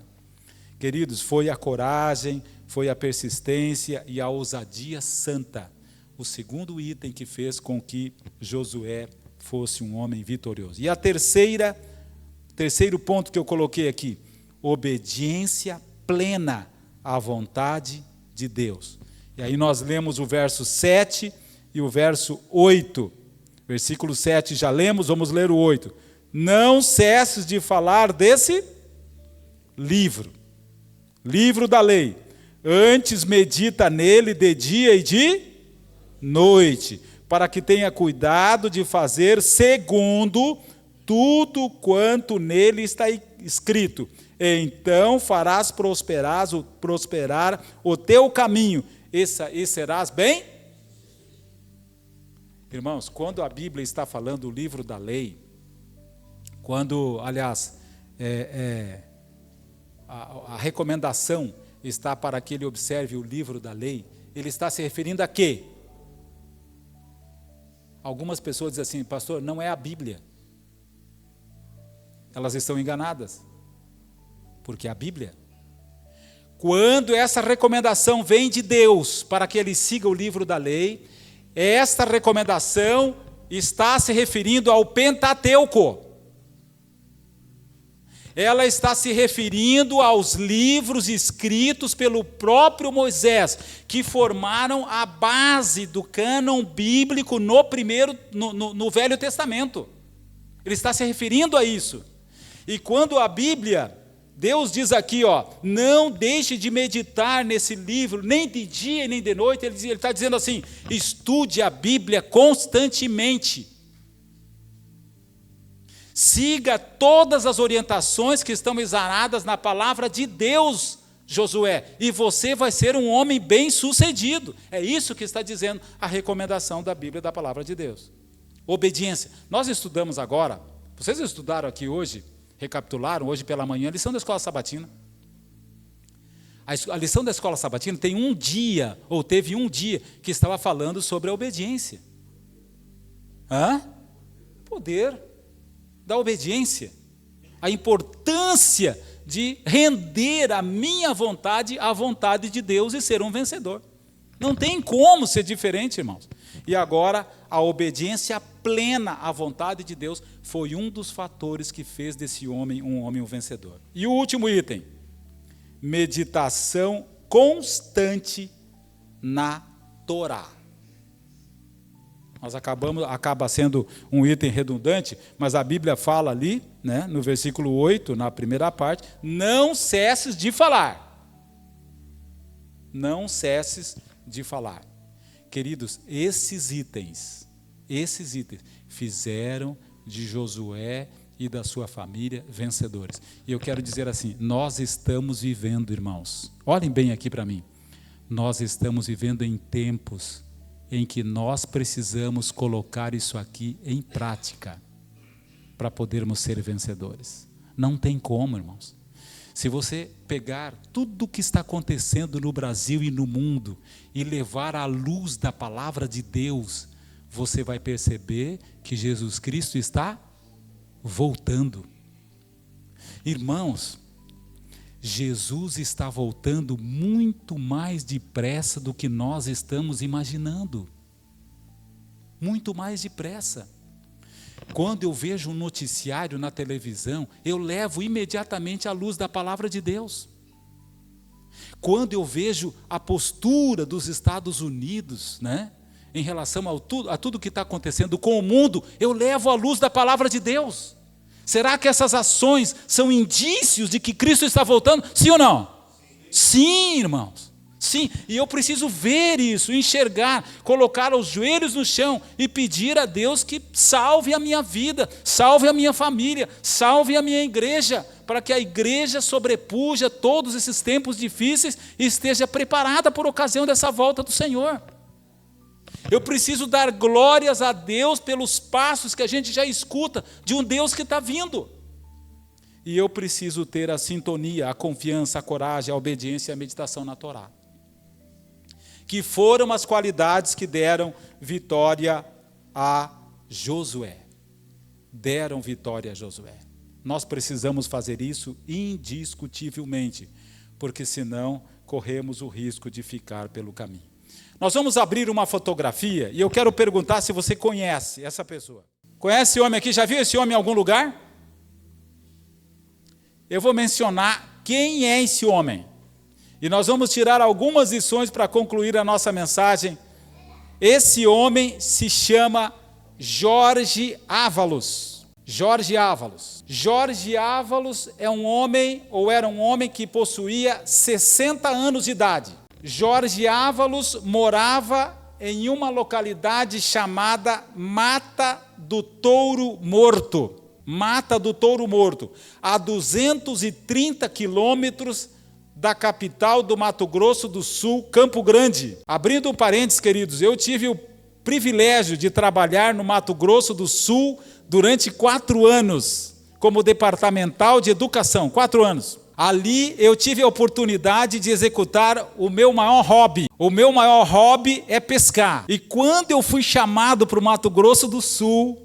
Speaker 4: Queridos, foi a coragem, foi a persistência e a ousadia santa. O segundo item que fez com que Josué fosse um homem vitorioso. E a terceiro ponto que eu coloquei aqui, obediência plena à vontade de Deus. E aí nós lemos o verso 7 e o verso 8. Versículo 7 já lemos, vamos ler o 8. Não cesses de falar desse livro da lei. Antes medita nele de dia e de noite, para que tenha cuidado de fazer segundo tudo quanto nele está escrito. Então farás prosperar o teu caminho, e serás bem. Irmãos, quando a Bíblia está falando do livro da lei, quando, aliás, a recomendação está para que ele observe o livro da lei, ele está se referindo a quê? Algumas pessoas dizem assim, pastor, não é a Bíblia. Elas estão enganadas, porque a Bíblia, quando essa recomendação vem de Deus para que ele siga o livro da lei, esta recomendação está se referindo ao Pentateuco. Ela está se referindo aos livros escritos pelo próprio Moisés, que formaram a base do cânon bíblico no Velho Testamento. Ele está se referindo a isso. E quando a Bíblia, Deus diz aqui, não deixe de meditar nesse livro, nem de dia e nem de noite, ele está dizendo assim, estude a Bíblia constantemente. Siga todas as orientações que estão exaradas na palavra de Deus, Josué, e você vai ser um homem bem-sucedido. É isso que está dizendo a recomendação da Bíblia, da palavra de Deus. Obediência. Nós estudamos agora, vocês estudaram aqui hoje, recapitularam hoje pela manhã, a lição da escola sabatina. A lição da escola sabatina tem um dia, ou teve um dia, que estava falando sobre a obediência. Poder da obediência. A importância de render a minha vontade à vontade de Deus e ser um vencedor. Não tem como ser diferente, irmãos. E agora, a obediência plena à vontade de Deus foi um dos fatores que fez desse homem um vencedor. E o último item: meditação constante na Torá. Acaba sendo um item redundante, mas a Bíblia fala ali, né, no versículo 8, na primeira parte, não cesses de falar. Não cesses de falar. Queridos, esses itens fizeram de Josué e da sua família vencedores. E eu quero dizer assim, nós estamos vivendo, irmãos, olhem bem aqui para mim, nós estamos vivendo em tempos em que nós precisamos colocar isso aqui em prática para podermos ser vencedores. Não tem como, irmãos. Se você pegar tudo o que está acontecendo no Brasil e no mundo e levar à luz da palavra de Deus, você vai perceber que Jesus Cristo está voltando. Irmãos, Jesus está voltando muito mais depressa do que nós estamos imaginando. Muito mais depressa. Quando eu vejo um noticiário na televisão, eu levo imediatamente à luz da palavra de Deus. Quando eu vejo a postura dos Estados Unidos, né, em relação a tudo que está acontecendo com o mundo, eu levo à luz da palavra de Deus. Será que essas ações são indícios de que Cristo está voltando? Sim ou não? Sim, irmãos. Sim, e eu preciso ver isso, enxergar, colocar os joelhos no chão e pedir a Deus que salve a minha vida, salve a minha família, salve a minha igreja, para que a igreja sobrepuja todos esses tempos difíceis e esteja preparada por ocasião dessa volta do Senhor. Eu preciso dar glórias a Deus pelos passos que a gente já escuta de um Deus que está vindo. E eu preciso ter a sintonia, a confiança, a coragem, a obediência e a meditação na Torá. Que foram as qualidades que deram vitória a Josué. Deram vitória a Josué. Nós precisamos fazer isso indiscutivelmente, porque senão corremos o risco de ficar pelo caminho. Nós vamos abrir uma fotografia e eu quero perguntar se você conhece essa pessoa. Conhece esse homem aqui? Já viu esse homem em algum lugar? Eu vou mencionar quem é esse homem. E nós vamos tirar algumas lições para concluir a nossa mensagem. Esse homem se chama Jorge Ávalos. Jorge Ávalos. Jorge Ávalos é um homem, ou era um homem que possuía 60 anos de idade. Jorge Ávalos morava em uma localidade chamada Mata do Touro Morto. Mata do Touro Morto, a 230 quilômetros da capital do Mato Grosso do Sul, Campo Grande. Abrindo um parênteses, queridos, eu tive o privilégio de trabalhar no Mato Grosso do Sul durante 4 anos, como departamental de educação, 4 anos. Ali eu tive a oportunidade de executar o meu maior hobby. O meu maior hobby é pescar. E quando eu fui chamado para o Mato Grosso do Sul,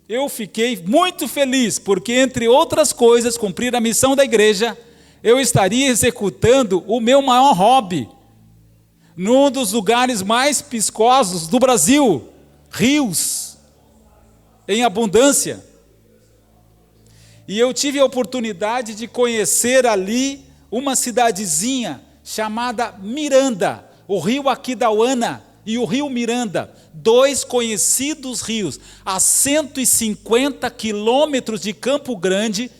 Speaker 4: eu fiquei muito feliz, porque, entre outras coisas, cumprir a missão da igreja, eu estaria executando o meu maior hobby, num dos lugares mais piscosos do Brasil, rios, em abundância. E eu tive a oportunidade de conhecer ali uma cidadezinha chamada Miranda, o rio Aquidauana e o rio Miranda, 2 conhecidos rios, a 150 quilômetros de Campo Grande,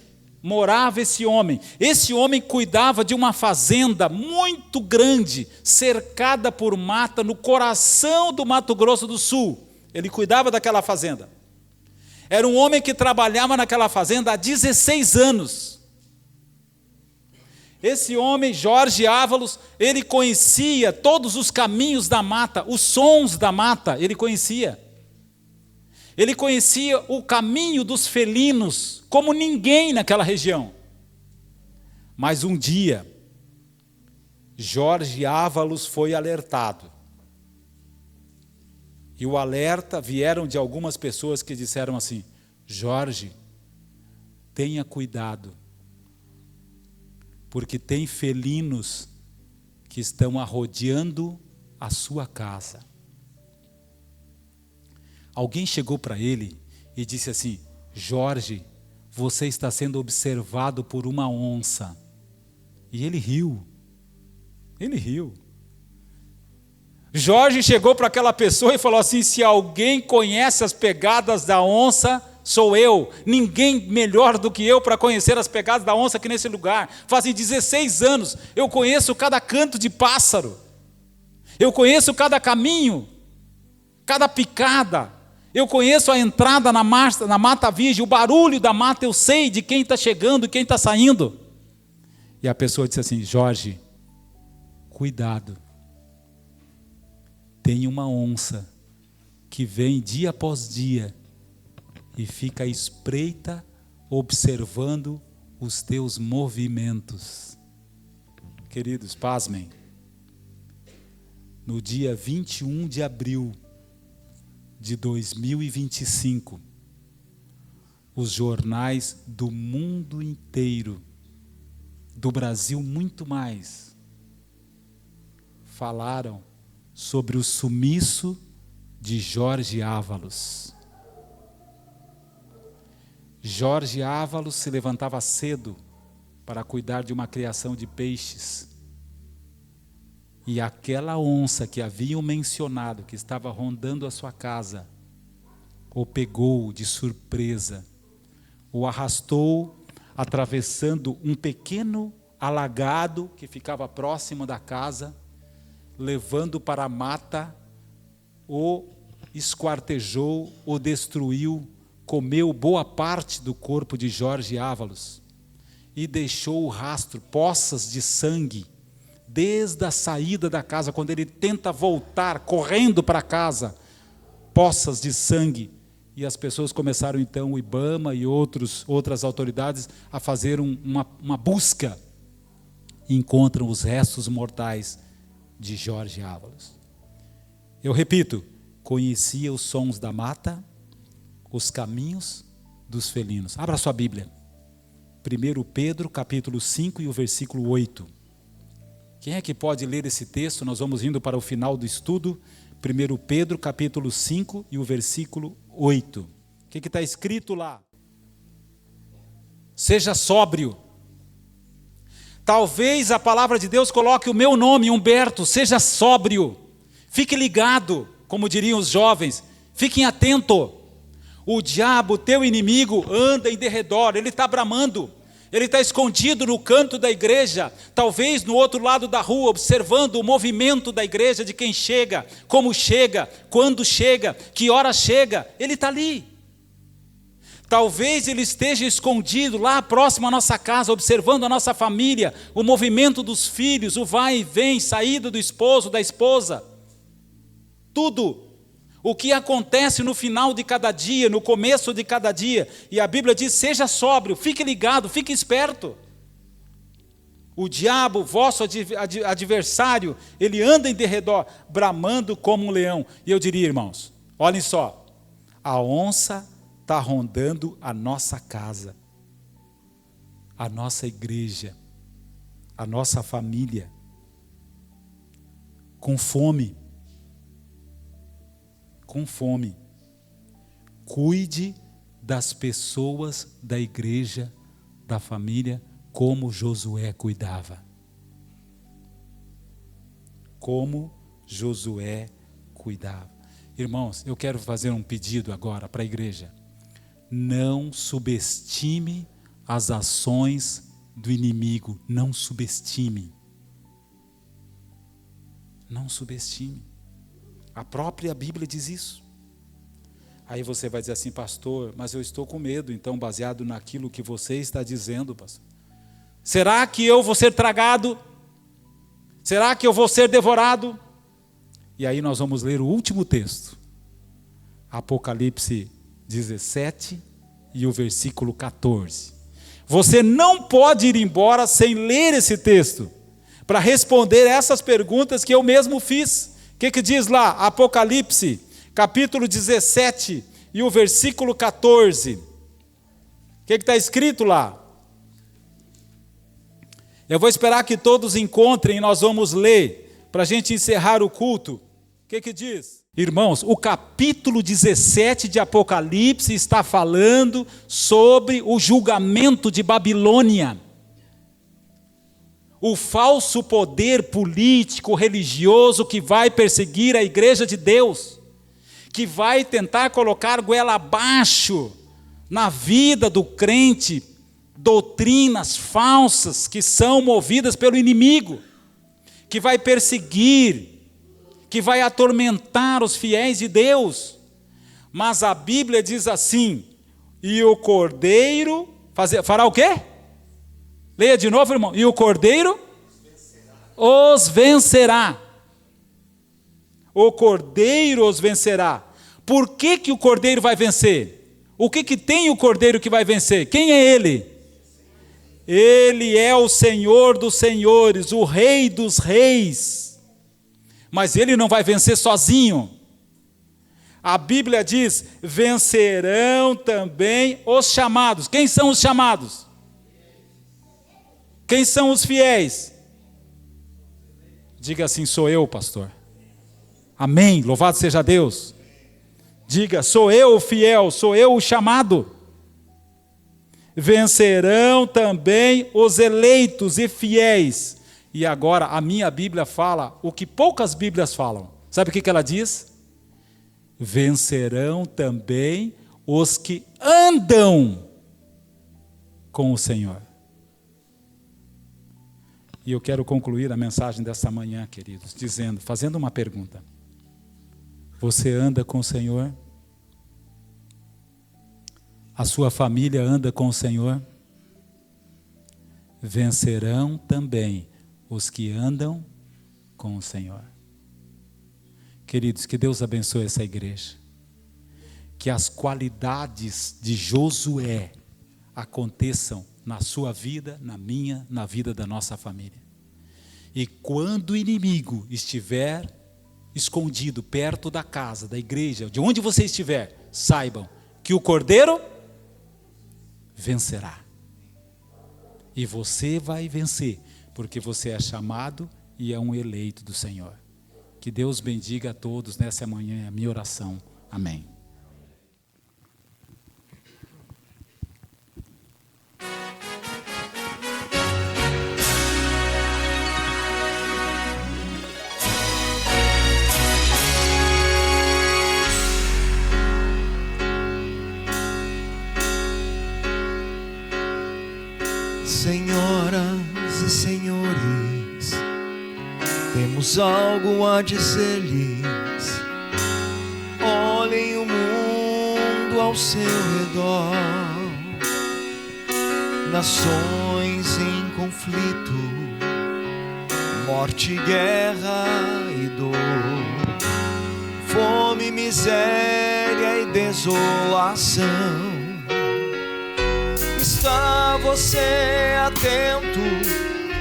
Speaker 4: morava esse homem. Esse homem cuidava de uma fazenda muito grande, cercada por mata, no coração do Mato Grosso do Sul. Ele cuidava daquela fazenda. Era um homem que trabalhava naquela fazenda há 16 anos. Esse homem, Jorge Ávalos, ele conhecia todos os caminhos da mata, os sons da mata, ele conhecia. Ele conhecia o caminho dos felinos, como ninguém naquela região. Mas um dia, Jorge Ávalos foi alertado. E o alerta vieram de algumas pessoas que disseram assim: Jorge, tenha cuidado, porque tem felinos que estão arrodeando a sua casa. Alguém chegou para ele e disse assim: Jorge, você está sendo observado por uma onça. E ele riu. Ele riu. Jorge chegou para aquela pessoa e falou assim: se alguém conhece as pegadas da onça, sou eu. Ninguém melhor do que eu para conhecer as pegadas da onça aqui nesse lugar. Fazem 16 anos, eu conheço cada canto de pássaro. Eu conheço cada caminho, cada picada. Eu conheço a entrada na mata virgem, o barulho da mata, eu sei de quem está chegando e quem está saindo. E a pessoa disse assim: Jorge, cuidado. Tem uma onça que vem dia após dia e fica à espreita observando os teus movimentos. Queridos, pasmem. No dia 21 de abril de 2025, os jornais do mundo inteiro, do Brasil muito mais, falaram sobre o sumiço de Jorge Ávalos. Jorge Ávalos se levantava cedo para cuidar de uma criação de peixes. E aquela onça que haviam mencionado, que estava rondando a sua casa, o pegou de surpresa, o arrastou atravessando um pequeno alagado que ficava próximo da casa, levando para a mata, o esquartejou, o destruiu, comeu boa parte do corpo de Jorge Ávalos e deixou o rastro, poças de sangue, desde a saída da casa, quando ele tenta voltar, correndo para casa, poças de sangue. E as pessoas começaram então, o IBAMA e outras autoridades, a fazer uma busca. E encontram os restos mortais de Jorge Ávalos. Eu repito, conhecia os sons da mata, os caminhos dos felinos. Abra sua Bíblia. 1 Pedro, capítulo 5 e o versículo 8. Quem é que pode ler esse texto? Nós vamos indo para o final do estudo. 1 Pedro, capítulo 5 e o versículo 8. O que está escrito lá? Seja sóbrio. Talvez a palavra de Deus coloque o meu nome, Humberto. Seja sóbrio. Fique ligado, como diriam os jovens. Fiquem atentos. O diabo, teu inimigo, anda em derredor. Ele está bramando. Ele está escondido no canto da igreja, talvez no outro lado da rua, observando o movimento da igreja, de quem chega, como chega, quando chega, que hora chega. Ele está ali. Talvez ele esteja escondido lá próximo à nossa casa, observando a nossa família, o movimento dos filhos, o vai e vem, saída do esposo, da esposa. Tudo. O que acontece no final de cada dia, no começo de cada dia. E a Bíblia diz: seja sóbrio, fique ligado, fique esperto. O diabo, vosso adversário, ele anda em derredor, bramando como um leão. E eu diria, irmãos, olhem só, a onça está rondando a nossa casa, a nossa igreja, a nossa família, com fome. Com fome. Cuide das pessoas da igreja, da família, como Josué cuidava. Como Josué cuidava. Irmãos, eu quero fazer um pedido agora para a igreja. Não subestime as ações do inimigo. Não subestime. Não subestime. A própria Bíblia diz isso. Aí você vai dizer assim: pastor, mas eu estou com medo. Então, baseado naquilo que você está dizendo, pastor, será que eu vou ser tragado? Será que eu vou ser devorado? E aí nós vamos ler o último texto, Apocalipse 17 e o versículo 14. Você não pode ir embora sem ler esse texto, para responder essas perguntas que eu mesmo fiz. O que diz lá? Apocalipse, capítulo 17 e o versículo 14. O que está escrito lá? Eu vou esperar que todos encontrem e nós vamos ler, para a gente encerrar o culto. O que diz? Irmãos, o capítulo 17 de Apocalipse está falando sobre o julgamento de Babilônia. O falso poder político, religioso que vai perseguir a igreja de Deus, que vai tentar colocar goela abaixo na vida do crente, doutrinas falsas que são movidas pelo inimigo, que vai perseguir, que vai atormentar os fiéis de Deus. Mas a Bíblia diz assim: e o Cordeiro fará o quê? Leia de novo, irmão. E o Cordeiro os vencerá. O Cordeiro os vencerá. Por que o Cordeiro vai vencer? O que tem o Cordeiro que vai vencer? Quem é ele? Ele é o Senhor dos senhores, o Rei dos reis. Mas ele não vai vencer sozinho. A Bíblia diz: vencerão também os chamados. Quem são os chamados? Quem são os fiéis? Diga assim: sou eu, pastor. Amém, louvado seja Deus. Diga: sou eu o fiel, sou eu o chamado. Vencerão também os eleitos e fiéis. E agora a minha Bíblia fala o que poucas Bíblias falam. Sabe o que ela diz? Vencerão também os que andam com o Senhor. E eu quero concluir a mensagem dessa manhã, queridos, fazendo uma pergunta. Você anda com o Senhor? A sua família anda com o Senhor? Vencerão também os que andam com o Senhor. Queridos, que Deus abençoe essa igreja. Que as qualidades de Josué aconteçam na sua vida, na minha, na vida da nossa família. E quando o inimigo estiver escondido perto da casa, da igreja, de onde você estiver, saibam que o Cordeiro vencerá. E você vai vencer, porque você é chamado e é um eleito do Senhor. Que Deus bendiga a todos nessa manhã, é a minha oração. Amém.
Speaker 1: Senhoras e senhores, temos algo a dizer-lhes. Olhem o mundo ao seu redor, nações em conflito, morte, guerra e dor, fome, miséria e desolação. Está você atento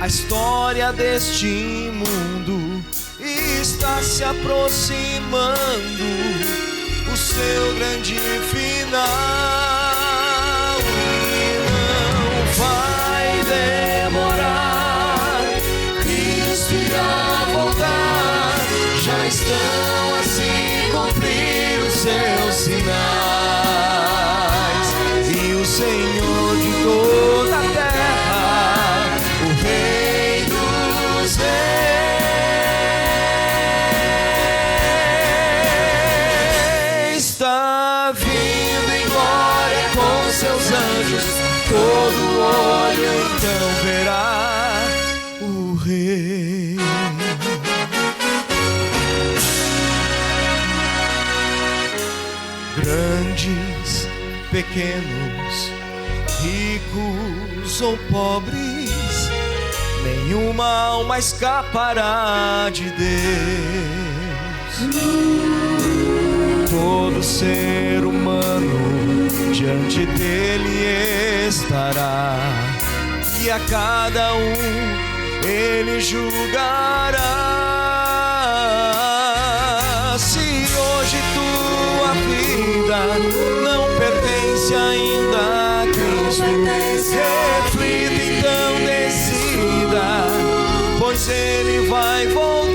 Speaker 1: à história deste mundo? E está se aproximando o seu grande final. E não vai demorar, Cristo irá voltar. Já estão a se cumprir os seus sinais. E o Senhor de toda a terra, o Rei dos reis, está vindo em glória com seus anjos. Todo olho então verá o Rei. Grandes, pequenos, ricos ou pobres, nenhuma alma escapará de Deus. Todo ser humano diante dele estará, e a cada um Ele julgará. Se hoje tua vida não pertence ainda a Cristo, reflita, então decida, pois Ele vai voltar.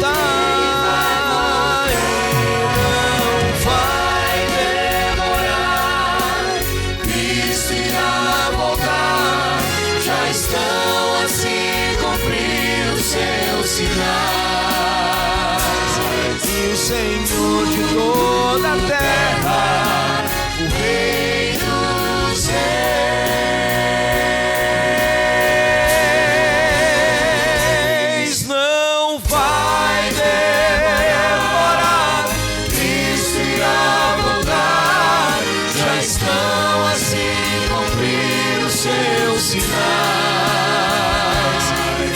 Speaker 1: E o Senhor de toda a terra, o Rei dos Reis, não vai demorar. Cristo irá voltar. Já estão a se cumprir os seus sinais.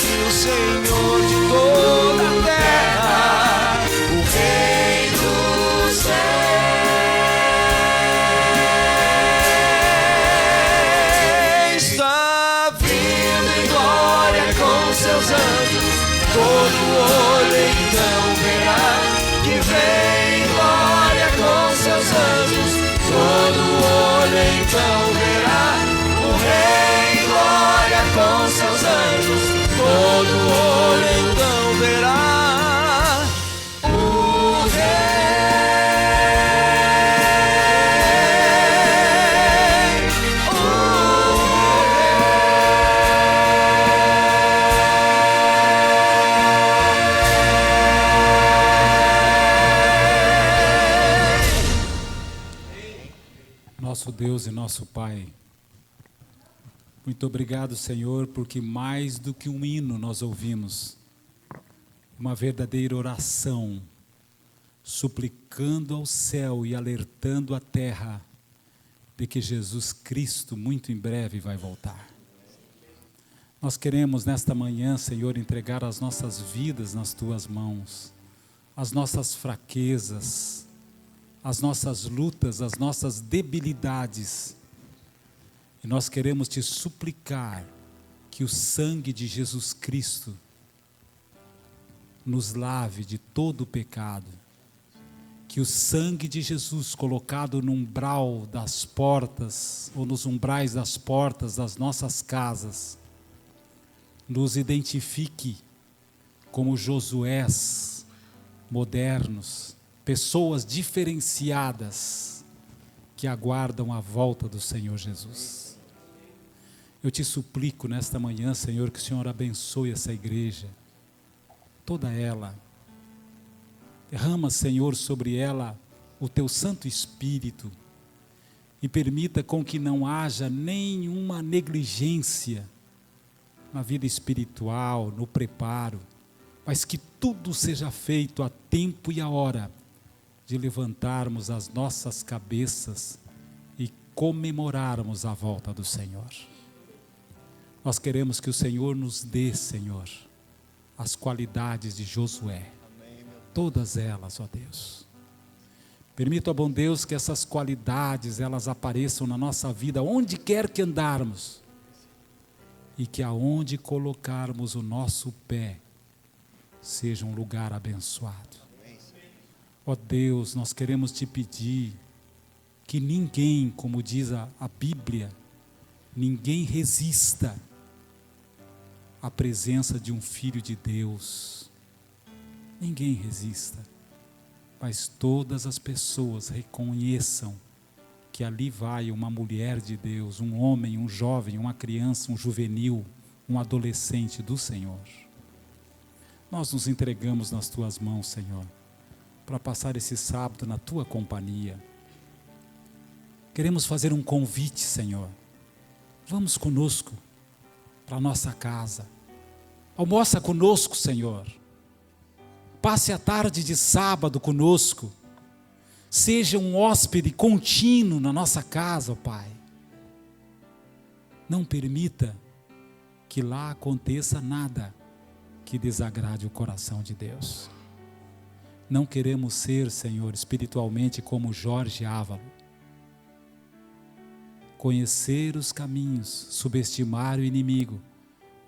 Speaker 1: E o Senhor de toda a terra, o Rei dos Reis, está vindo em glória com seus anjos. Todo olho então verá que vem em glória com seus anjos. Todo olho então verá o Rei em glória com seus anjos. Todo olho então verá o Rei, o Rei.
Speaker 4: Nosso Deus e nosso Pai, muito obrigado, Senhor, porque mais do que um hino nós ouvimos, uma verdadeira oração, suplicando ao céu e alertando a terra de que Jesus Cristo muito em breve vai voltar. Nós queremos nesta manhã, Senhor, entregar as nossas vidas nas Tuas mãos, as nossas fraquezas, as nossas lutas, as nossas debilidades. E nós queremos Te suplicar que o sangue de Jesus Cristo nos lave de todo o pecado. Que o sangue de Jesus colocado no umbral das portas, ou nos umbrais das portas das nossas casas, nos identifique como Josués modernos, pessoas diferenciadas que aguardam a volta do Senhor Jesus. Eu Te suplico nesta manhã, Senhor, que o Senhor abençoe essa igreja, toda ela. Derrama, Senhor, sobre ela o Teu Santo Espírito e permita com que não haja nenhuma negligência na vida espiritual, no preparo, mas que tudo seja feito a tempo e a hora de levantarmos as nossas cabeças e comemorarmos a volta do Senhor. Nós queremos que o Senhor nos dê, Senhor, as qualidades de Josué, todas elas, ó Deus. Permita, ó bom Deus, que essas qualidades, elas apareçam na nossa vida, onde quer que andarmos, e que aonde colocarmos o nosso pé, seja um lugar abençoado. Ó Deus, nós queremos Te pedir que ninguém, como diz a Bíblia, ninguém resista à presença de um Filho de Deus. Ninguém resista, mas todas as pessoas reconheçam que ali vai uma mulher de Deus, um homem, um jovem, uma criança, um juvenil, um adolescente do Senhor. Nós nos entregamos nas Tuas mãos, Senhor, para passar esse sábado na Tua companhia. Queremos fazer um convite, Senhor. Vamos conosco para a nossa casa. Almoça conosco, Senhor. Passe a tarde de sábado conosco. Seja um hóspede contínuo na nossa casa, ó Pai. Não permita que lá aconteça nada que desagrade o coração de Deus. Não queremos ser, Senhor, espiritualmente como Jorge Ávalo. Conhecer os caminhos, subestimar o inimigo,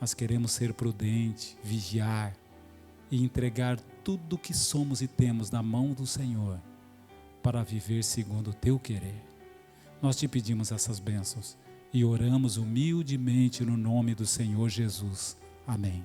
Speaker 4: Mas queremos ser prudentes, vigiar e entregar tudo o que somos e temos na mão do Senhor para viver segundo o teu querer. Nós te pedimos essas bênçãos e oramos humildemente no nome do Senhor Jesus. Amém.